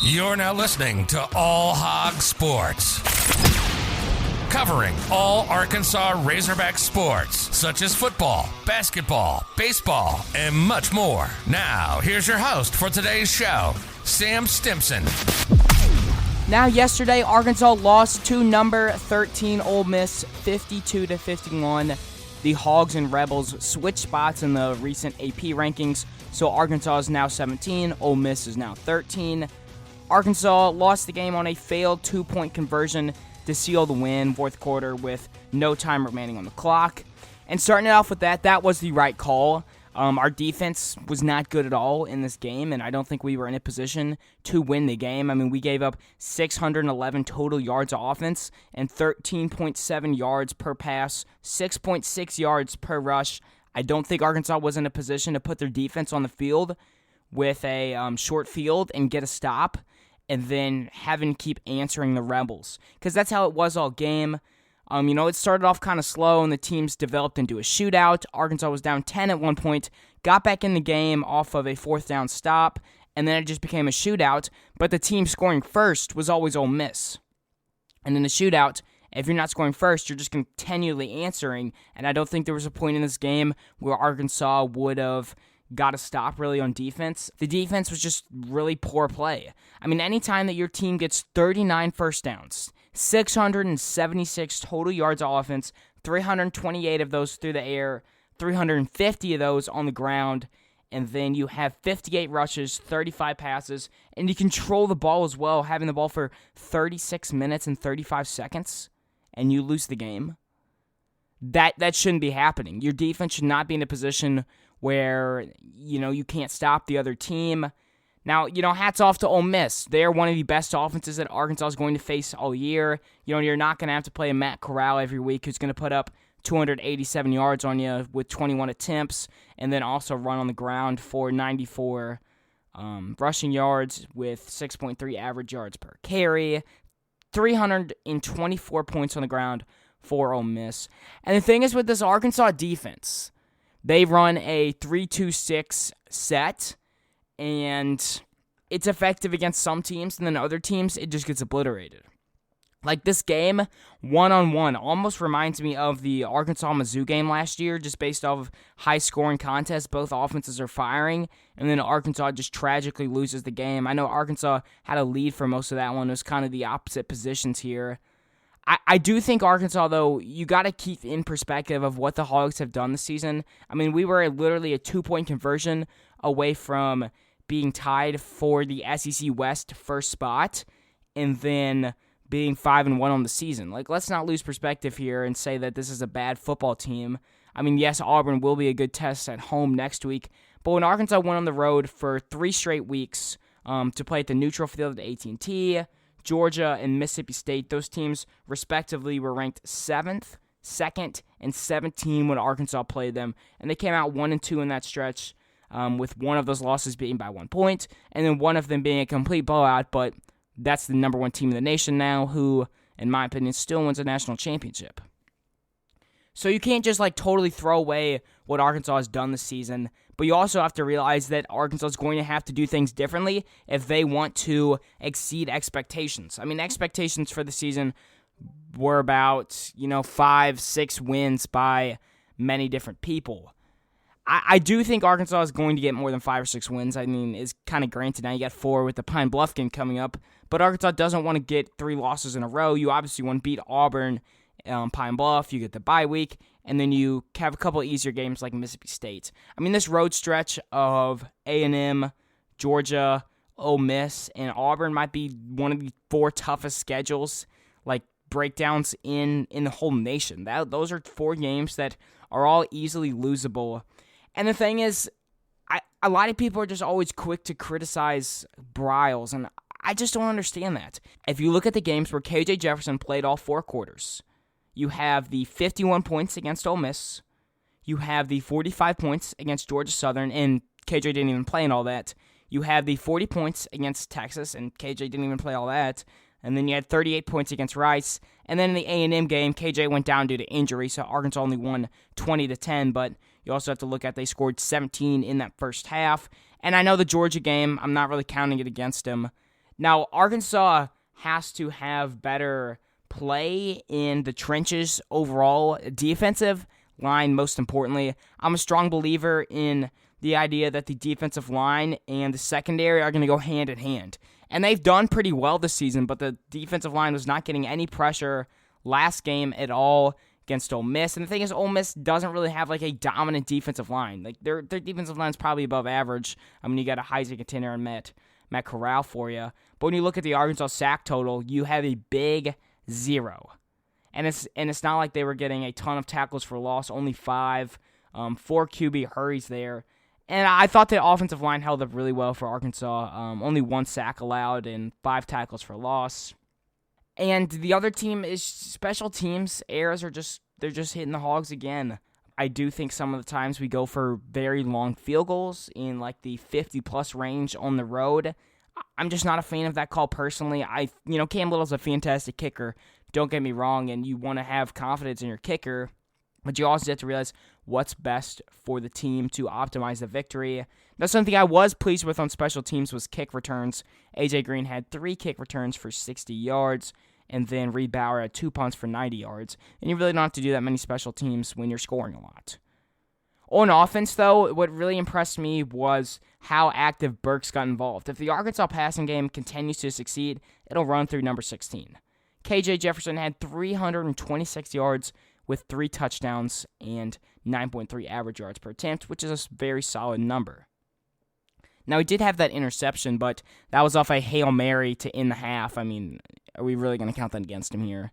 You're now listening to All Hog Sports, covering all Arkansas Razorback sports, such as football, basketball, baseball, and much more. Now, here's your host for today's show, Sam Stimpson. Now, yesterday, Arkansas lost to number 13 Ole Miss, 52-51. The Hogs and Rebels switched spots in the recent AP rankings, so Arkansas is now 17, Ole Miss is now 13. Arkansas lost the game on a failed two-point conversion to seal the win, fourth quarter, with no time remaining on the clock. And starting it off with that was the right call. Our defense was not good at all in this game, and I don't think we were in a position to win the game. I mean, we gave up 611 total yards of offense and 13.7 yards per pass, 6.6 yards per rush. I don't think Arkansas was in a position to put their defense on the field with a short field and get a stop, and then having to keep answering the Rebels, because that's how it was all game. It started off kind of slow, and the teams developed into a shootout. Arkansas was down 10 at one point, got back in the game off of a fourth down stop, and then it just became a shootout. But the team scoring first was always Ole Miss. And in a shootout, if you're not scoring first, you're just continually answering, and I don't think there was a point in this game where Arkansas would have got to stop really on defense. The defense was just really poor play. I mean, anytime that your team gets 39 first downs, 676 total yards of offense, 328 of those through the air, 350 of those on the ground, and then you have 58 rushes, 35 passes, and you control the ball as well, having the ball for 36 minutes and 35 seconds, and you lose the game. That shouldn't be happening. Your defense should not be in a position where, you can't stop the other team. Now, hats off to Ole Miss. They're one of the best offenses that Arkansas is going to face all year. You're not going to have to play a Matt Corral every week who's going to put up 287 yards on you with 21 attempts and then also run on the ground for 94 rushing yards with 6.3 average yards per carry, 324 points on the ground for Ole Miss. And the thing is with this Arkansas defense, they run a 3-2-6 set, and it's effective against some teams, and then other teams, it just gets obliterated. Like this game, one-on-one, almost reminds me of the Arkansas-Mizzou game last year, just based off of high-scoring contests. Both offenses are firing, and then Arkansas just tragically loses the game. I know Arkansas had a lead for most of that one. It was kind of the opposite positions here. I do think Arkansas, though, you got to keep in perspective of what the Hogs have done this season. I mean, we were literally a two-point conversion away from being tied for the SEC West first spot, and then being 5-1 on the season. Like, let's not lose perspective here and say that this is a bad football team. I mean, yes, Auburn will be a good test at home next week, but when Arkansas went on the road for 3 straight weeks to play at the neutral field at AT&T, Georgia and Mississippi State, those teams respectively were ranked 7th, 2nd, and 17 when Arkansas played them, and they came out 1-2 in that stretch, with one of those losses being by 1 point, and then one of them being a complete blowout, but that's the number 1 team in the nation now, who, in my opinion, still wins a national championship. So you can't just totally throw away what Arkansas has done this season, but you also have to realize that Arkansas is going to have to do things differently if they want to exceed expectations. I mean, expectations for the season were about, 5-6 wins by many different people. I do think Arkansas is going to get more than 5 or 6 wins. I mean, it's kind of granted now. You got 4 with the Pine Bluff game coming up, but Arkansas doesn't want to get 3 losses in a row. You obviously want to beat Auburn, Pine Bluff, you get the bye week, and then you have a couple of easier games like Mississippi State. I mean, this road stretch of A&M, Georgia, Ole Miss, and Auburn might be one of the 4 toughest schedules, breakdowns in the whole nation. Those are 4 games that are all easily losable. And the thing is, a lot of people are just always quick to criticize Briles, and I just don't understand that. If you look at the games where KJ Jefferson played all 4 quarters, you have the 51 points against Ole Miss, you have the 45 points against Georgia Southern, and KJ didn't even play in all that. You have the 40 points against Texas, and KJ didn't even play all that. And then you had 38 points against Rice. And then in the A&M game, KJ went down due to injury, so Arkansas only won 20-10, but you also have to look at they scored 17 in that first half. And I know the Georgia game, I'm not really counting it against them. Now, Arkansas has to have better play in the trenches overall, defensive line most importantly. I'm a strong believer in the idea that the defensive line and the secondary are going to go hand in hand. And they've done pretty well this season, but the defensive line was not getting any pressure last game at all against Ole Miss. And the thing is, Ole Miss doesn't really have like a dominant defensive line. Like their defensive line is probably above average. I mean, you got a Heisman contender and Matt Corral for you. But when you look at the Arkansas sack total, you have a big 0. And it's not like they were getting a ton of tackles for loss, only 5, 4 QB hurries there. And I thought the offensive line held up really well for Arkansas. Only 1 sack allowed and 5 tackles for loss. And the other team is special teams. Errors they're just hitting the Hogs again. I do think some of the times we go for very long field goals in like the 50-plus range on the road. I'm just not a fan of that call personally. Cam Little's a fantastic kicker. Don't get me wrong, and you want to have confidence in your kicker, but you also have to realize what's best for the team to optimize the victory. Now, something I was pleased with on special teams was kick returns. A.J. Green had 3 kick returns for 60 yards, and then Reed Bauer had 2 punts for 90 yards. And you really don't have to do that many special teams when you're scoring a lot. On offense, though, what really impressed me was how active Burks got involved. If the Arkansas passing game continues to succeed, it'll run through number 16. KJ Jefferson had 326 yards with 3 touchdowns and 9.3 average yards per attempt, which is a very solid number. Now, he did have that interception, but that was off a Hail Mary to end the half. I mean, are we really going to count that against him here?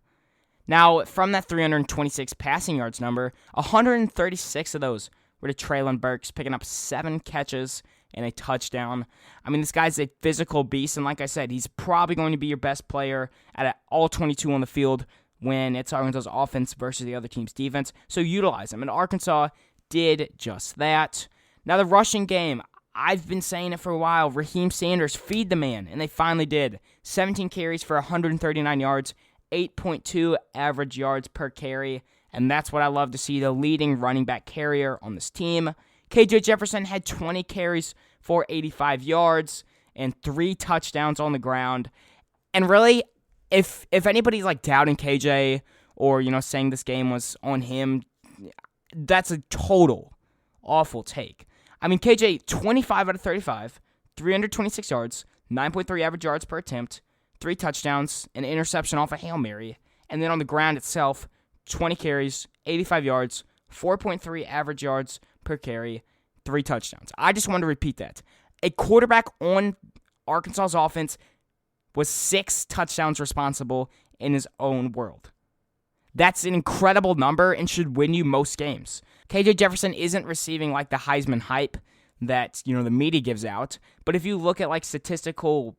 Now, from that 326 passing yards number, 136 of those were to Treylon Burks, picking up 7 catches and a touchdown. I mean, this guy's a physical beast, and like I said, he's probably going to be your best player at all 22 on the field when it's Arkansas's offense versus the other team's defense. So utilize him, and Arkansas did just that. Now, the rushing game, I've been saying it for a while. Raheem Sanders, feed the man, and they finally did. 17 carries for 139 yards, 8.2 average yards per carry, and that's what I love to see, the leading running back carrier on this team. KJ Jefferson had 20 carries for 85 yards and 3 touchdowns on the ground. And really, if anybody's like doubting KJ or, saying this game was on him, that's a total awful take. I mean, KJ, 25 out of 35, 326 yards, 9.3 average yards per attempt, 3 touchdowns, an interception off a Hail Mary, and then on the ground itself, 20 carries, 85 yards, 4.3 average yards per carry, 3 touchdowns. I just wanted to repeat that. A quarterback on Arkansas's offense was 6 touchdowns responsible in his own world. That's an incredible number and should win you most games. KJ Jefferson isn't receiving like the Heisman hype that, the media gives out, but if you look at like statistical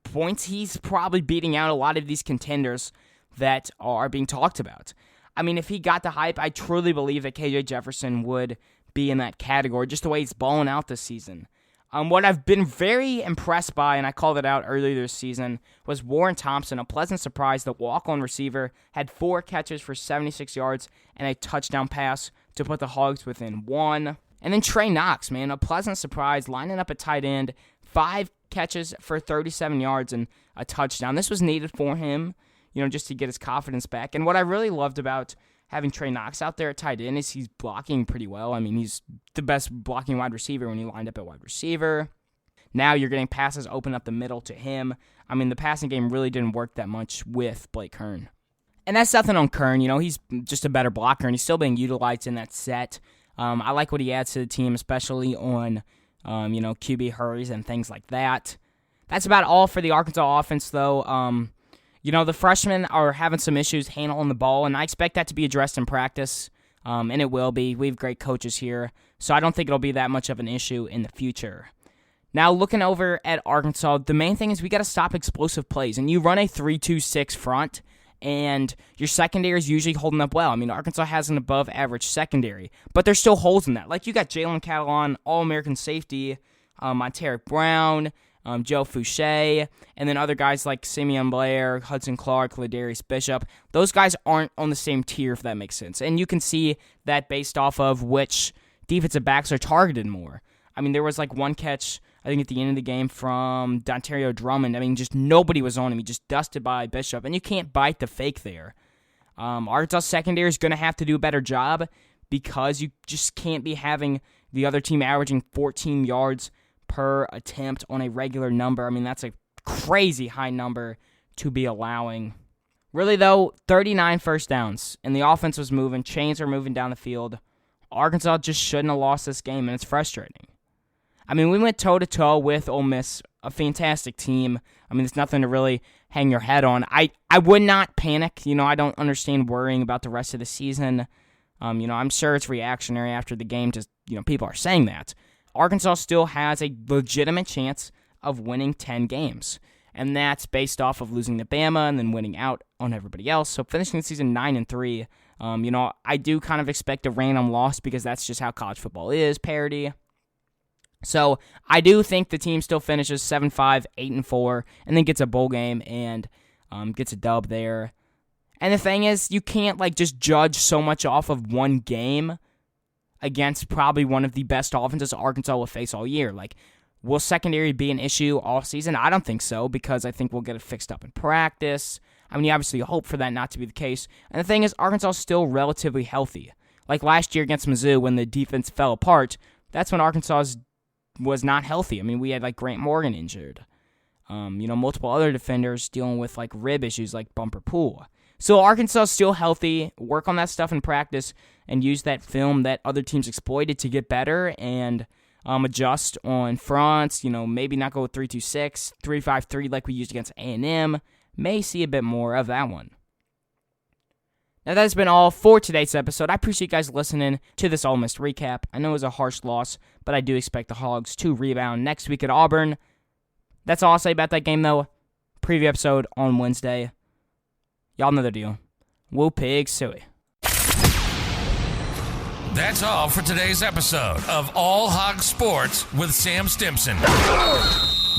points, he's probably beating out a lot of these contenders that are being talked about. I mean, if he got the hype, I truly believe that KJ Jefferson would be in that category, just the way he's balling out this season. What I've been very impressed by, and I called it out earlier this season, was Warren Thompson, a pleasant surprise. The walk-on receiver had 4 catches for 76 yards and a touchdown pass to put the Hogs within 1. And then Trey Knox, man, a pleasant surprise, lining up at tight end, 5 catches for 37 yards and a touchdown. This was needed for him, just to get his confidence back. And what I really loved about having Trey Knox out there at tight end is he's blocking pretty well. I mean, he's the best blocking wide receiver when he lined up at wide receiver. Now you're getting passes open up the middle to him. I mean, the passing game really didn't work that much with Blake Kern. And that's nothing on Kern. He's just a better blocker, and he's still being utilized in that set. I like what he adds to the team, especially on, QB hurries and things like that. That's about all for the Arkansas offense, though. The freshmen are having some issues handling the ball, and I expect that to be addressed in practice, and it will be. We have great coaches here, so I don't think it'll be that much of an issue in the future. Now, looking over at Arkansas, the main thing is we got to stop explosive plays, and you run a 3-2-6 front, and your secondary is usually holding up well. I mean, Arkansas has an above-average secondary, but there's still holes in that. Like, you got Jalen Catalon, All-American safety, Monteric Brown, Joe Fouché, and then other guys like Simeon Blair, Hudson Clark, Ladarius Bishop. Those guys aren't on the same tier, if that makes sense. And you can see that based off of which defensive backs are targeted more. I mean, there was like one catch, I think, at the end of the game from Dontario Drummond. I mean, just nobody was on him. He just dusted by Bishop, and you can't bite the fake there. Arkansas secondary is going to have to do a better job because you just can't be having the other team averaging 14 yards per attempt on a regular number. I mean, that's a crazy high number to be allowing. Really, though, 39 first downs, and the offense was moving. Chains were moving down the field. Arkansas just shouldn't have lost this game, and it's frustrating. I mean, we went toe-to-toe with Ole Miss, a fantastic team. I mean, there's nothing to really hang your head on. I would not panic. I don't understand worrying about the rest of the season. I'm sure it's reactionary after the game. Just, people are saying that. Arkansas still has a legitimate chance of winning 10 games. And that's based off of losing to Bama and then winning out on everybody else. So finishing the season 9-3, I do kind of expect a random loss because that's just how college football is, parity. So I do think the team still finishes 7-5, 8-4, and then gets a bowl game and gets a dub there. And the thing is, you can't just judge so much off of one game against probably one of the best offenses Arkansas will face all year. Will secondary be an issue all season? I don't think so, because I think we'll get it fixed up in practice. I mean, you obviously hope for that not to be the case. And the thing is, Arkansas is still relatively healthy. Like last year against Mizzou when the defense fell apart, that's when Arkansas was not healthy. I mean, we had Grant Morgan injured. Multiple other defenders dealing with rib issues like Bumper Pool. So Arkansas is still healthy. Work on that stuff in practice and use that film that other teams exploited to get better and adjust on fronts. Maybe not go with 3-2-6, 3-5-3 like we used against A&M. May see a bit more of that one. Now, that has been all for today's episode. I appreciate you guys listening to this Ole Miss recap. I know it was a harsh loss, but I do expect the Hogs to rebound next week at Auburn. That's all I'll say about that game, though. Preview episode on Wednesday. Y'all know the deal. Woo pig suey. That's all for today's episode of All Hog Sports with Sam Stimpson.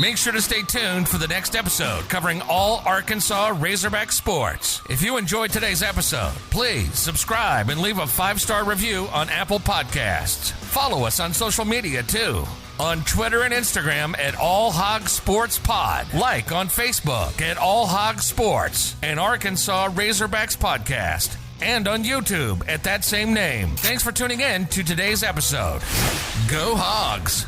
Make sure to stay tuned for the next episode covering all Arkansas Razorback sports. If you enjoyed today's episode, please subscribe and leave a 5-star review on Apple Podcasts. Follow us on social media too. On Twitter and Instagram at All Hog Sports Pod. Like on Facebook at All Hog Sports and Arkansas Razorbacks Podcast. And on YouTube at that same name. Thanks for tuning in to today's episode. Go Hogs!